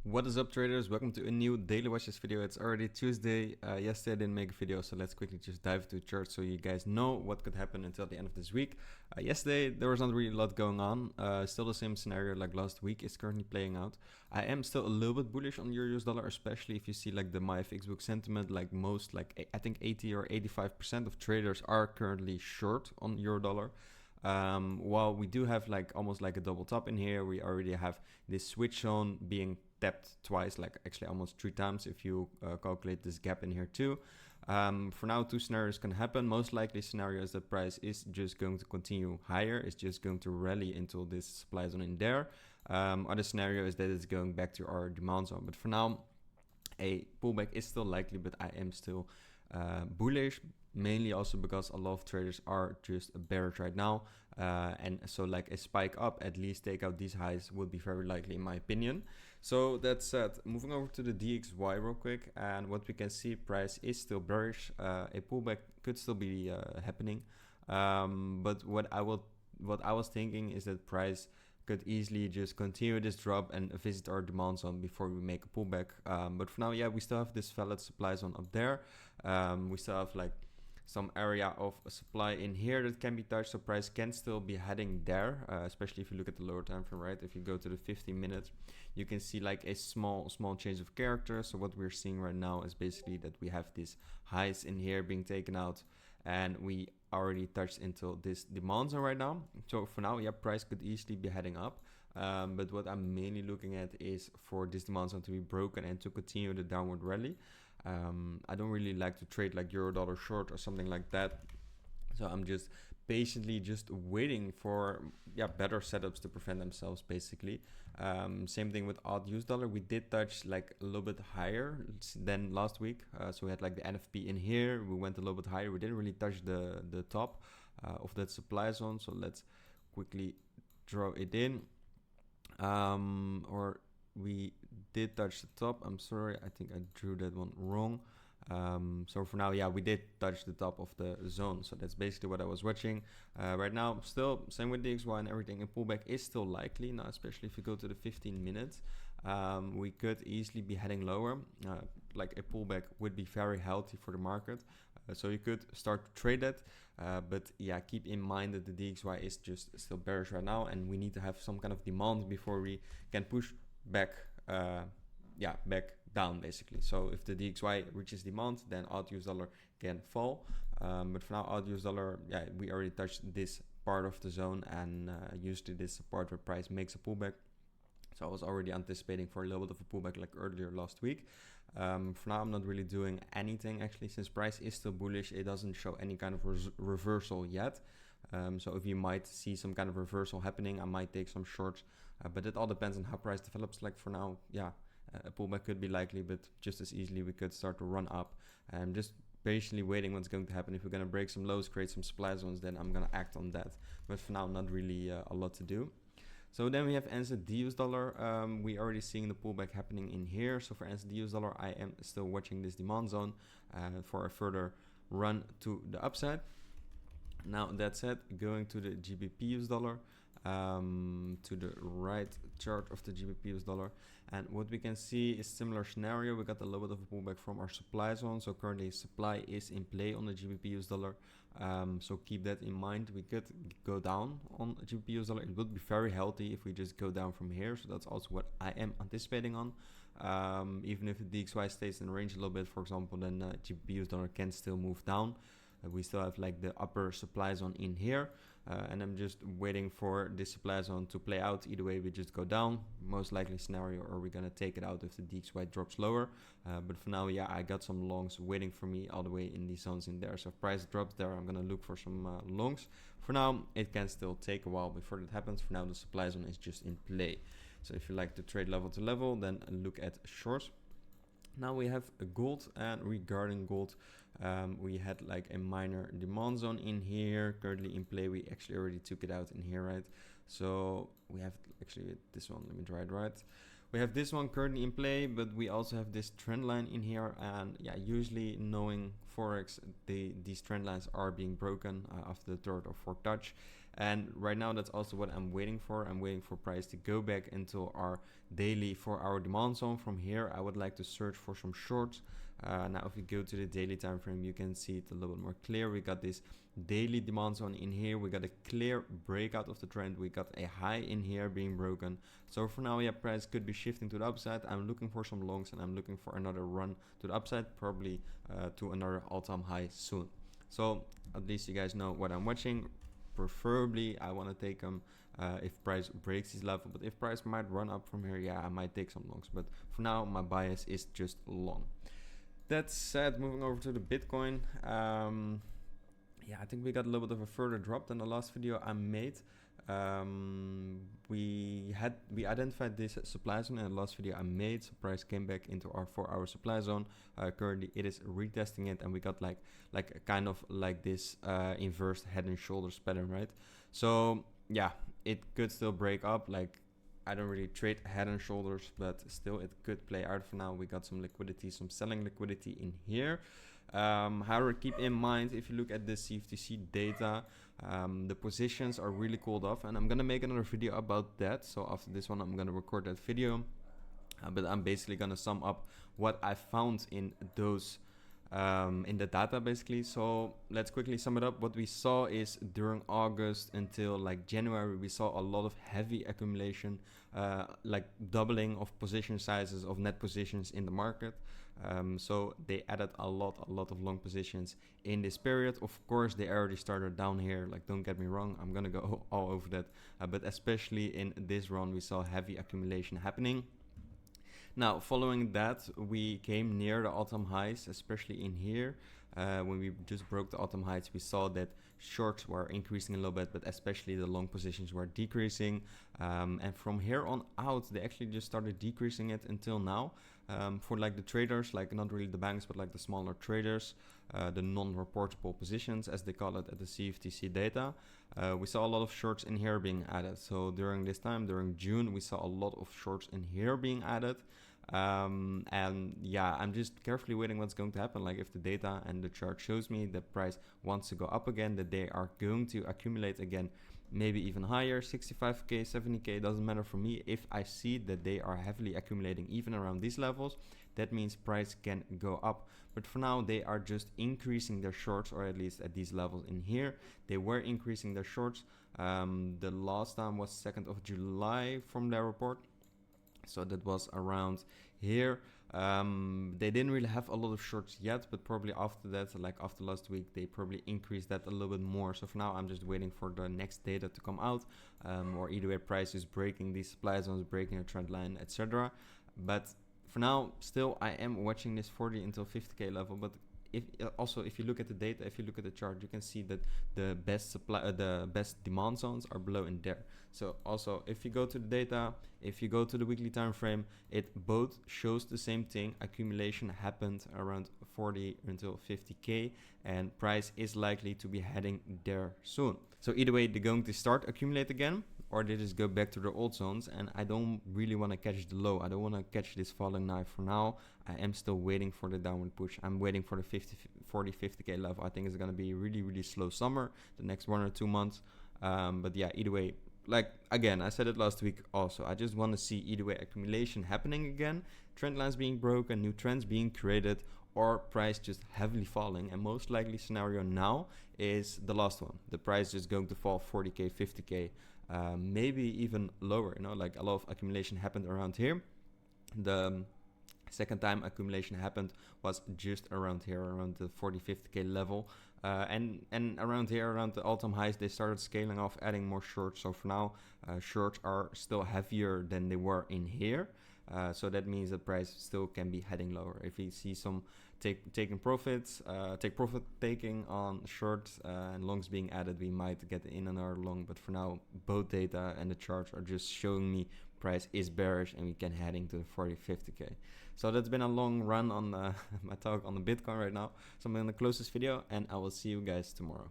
What is up, traders? Welcome to a new daily watches video. It's already Tuesday. Yesterday I didn't make a video, so let's quickly just dive into the chart so you guys know what could happen until the end of this week. Yesterday there was not really a lot going on. Still the same scenario like last week is currently playing out. I am still a little bit bullish on EUR/US dollar, especially if you see like the MyFX book sentiment. Like most, like I think 80 or 85% of traders are currently short on euro dollar. While we do have like almost like a double top in here, we already have this switch zone being tapped twice, like actually almost 3 times if you calculate this gap in here too. For now, 2 scenarios can happen. Most likely scenario is that price is just going to continue higher. It's just going to rally into this supply zone in there. Other scenario is that it's going back to our demand zone. But for now, a pullback is still likely, but I am still bullish. Mainly also because a lot of traders are just bearish right now. And so like a spike up, at least take out these highs would be very likely in my opinion. So that said, moving over to the DXY real quick, and what we can see, price is still bearish. A pullback could still be happening. But what I was thinking is that price could easily just continue this drop and visit our demand zone before we make a pullback. But for now, yeah, we still have this valid supply zone up there. We still have like some area of supply in here that can be touched, so price can still be heading there, especially if you look at the lower time frame, right? If you go to the 15 minutes, you can see like a small change of character. So what we're seeing right now is basically that we have these highs in here being taken out, and we already touched into this demand zone right now. So for now, yeah, price could easily be heading up. But what I'm mainly looking at is for this demand zone to be broken and to continue the downward rally. I don't really like to trade like euro dollar short or something like that. So I'm just patiently just waiting for better setups to prevent themselves basically. Same thing with AUDUSD dollar. We did touch like a little bit higher than last week. So we had like the NFP in here. We went a little bit higher. We didn't really touch the top of that supply zone. So let's quickly draw it in. Or we did touch the top. I'm sorry, I think I drew that one wrong. So for now, yeah, we did touch the top of the zone. So that's basically what I was watching. Right now, still same with DXY and everything. A pullback is still likely now, especially if you go to the 15 minutes. We could easily be heading lower. Like a pullback would be very healthy for the market. So you could start to trade it. But yeah, keep in mind that the DXY is just still bearish right now, and we need to have some kind of demand before we can push back back down basically. So if the DXY reaches demand, then AUDUSD dollar can fall. But for now, AUDUSD dollar, yeah, we already touched this part of the zone, and usually this part where price makes a pullback. So I was already anticipating for a little bit of a pullback like earlier last week. For now, I'm not really doing anything actually, since price is still bullish. It doesn't show any kind of reversal yet. So if you might see some kind of reversal happening, I might take some shorts. But it all depends on how price develops. Like for now, yeah, a pullback could be likely, but just as easily we could start to run up. Just patiently waiting what's going to happen. If we're going to break some lows, create some supply zones, then I'm going to act on that. But for now, not really a lot to do. So then we have NZDUSD dollar. We already seeing the pullback happening in here. So for NZDUSD dollar, I am still watching this demand zone for a further run to the upside. Now that said, going to the GBPUSD dollar, to the right chart of the GBPUSD dollar, and what we can see is similar scenario. We got a little bit of a pullback from our supply zone, so currently supply is in play on the GBPUSD dollar. So keep that in mind. We could go down on GBPUSD dollar. It would be very healthy if we just go down from here. So that's also what I am anticipating on. Even if the DXY stays in range a little bit, for example, then GBPUSD dollar can still move down. We still have like the upper supply zone in here, and I'm just waiting for this supply zone to play out. Either way, we just go down, most likely scenario, or we're gonna take it out if the DXY drops lower. But for now, yeah, I got some longs waiting for me all the way in these zones in there. So if price drops there, I'm gonna look for some longs. For now, it can still take a while before that happens. For now, the supply zone is just in play. So if you like to trade level to level, then look at shorts. Now we have gold, and regarding gold, we had like a minor demand zone in here currently in play. We actually already took it out in here, right? So we have actually this one, let me try it right. We have this one currently in play, but we also have this trend line in here, and yeah, usually knowing Forex, these trend lines are being broken after the third or fourth touch. And right now that's also what I'm waiting for. I'm waiting for price to go back into our daily 4-hour demand zone. From here I would like to search for some shorts. Now if we go to the daily time frame, you can see it a little bit more clear. We got this daily demand zone in here. We got a clear breakout of the trend. We got a high in here being broken. So for now, yeah, price could be shifting to the upside. I'm looking for some longs and I'm looking for another run to the upside, probably to another all-time high soon. So at least you guys know what I'm watching. Preferably I want to take them if price breaks this level, but if price might run up from here, yeah, I might take some longs, but for now my bias is just long. That said, moving over to the Bitcoin, yeah, I think we got a little bit of a further drop than the last video I made. We identified this supply zone in the last video I made, so price came back into our 4-hour supply zone. Currently it is retesting it, and we got like kind of like this inverse head and shoulders pattern, right? So yeah, it could still break up. Like, I don't really trade head and shoulders, but still it could play out. For now we got some liquidity, some selling liquidity in here. However, keep in mind, if you look at the CFTC data, the positions are really cooled off, and I'm gonna make another video about that. So after this one I'm gonna record that video, but I'm basically gonna sum up what I found in those in the data basically. So let's quickly sum it up. What we saw is during August until like January, we saw a lot of heavy accumulation, like doubling of position sizes of net positions in the market. So they added a lot of long positions in this period. Of course, they already started down here, like, don't get me wrong, I'm gonna go all over that, but especially in this run we saw heavy accumulation happening. Now, following that, we came near the all-time highs, especially in here. When we just broke the all-time highs, we saw that shorts were increasing a little bit, but especially the long positions were decreasing. And from here on out, they actually just started decreasing it until now. For like the traders, like not really the banks, but like the smaller traders, the non-reportable positions, as they call it at the CFTC data, we saw a lot of shorts in here being added. So during this time, during June, we saw a lot of shorts in here being added. And yeah, I'm just carefully waiting what's going to happen. Like, if the data and the chart shows me that price wants to go up again, that they are going to accumulate again, maybe even higher, 65k, 70k, doesn't matter for me. If I see that they are heavily accumulating even around these levels, that means price can go up. But for now, they are just increasing their shorts, or at least at these levels in here, they were increasing their shorts. The last time was 2nd of July from their report. So that was around here. They didn't really have a lot of shorts yet, but probably after that, like after last week, they probably increased that a little bit more. So for now, I'm just waiting for the next data to come out, or either way, price is breaking these supply zones, breaking a trend line, etc. But for now, still, I am watching this 40 until 50k level. But if you look at the data, if you look at the chart, you can see that the best supply, the best demand zones are below in there. So also, if you go to the data, if you go to the weekly time frame, it both shows the same thing. Accumulation happened around 40 until 50k, and price is likely to be heading there soon. So either way, they're going to start accumulate again, or they just go back to their old zones. And I don't really want to catch the low. I don't want to catch this falling knife for now. I am still waiting for the downward push. I'm waiting for the 50k level. I think it's going to be a really slow summer, the next 1 or 2 months. But yeah, either way, like, again, I said it last week also, I just want to see either way accumulation happening again, trend lines being broken, new trends being created, or price just heavily falling. And most likely scenario now is the last one. The price is going to fall 40k, 50k, maybe even lower. You know, like, a lot of accumulation happened around here. The second time accumulation happened was just around here, around the 40-50k level, and around here, around the all-time highs, they started scaling off, adding more shorts. So for now, shorts are still heavier than they were in here. So that means the price still can be heading lower. If we see some taking profits, profit taking on shorts and longs being added, we might get in another long. But for now, both data and the charts are just showing me price is bearish and we can heading to the 40-50k. So that's been a long run on my talk on the Bitcoin right now. So I'm going to close this video and I will see you guys tomorrow.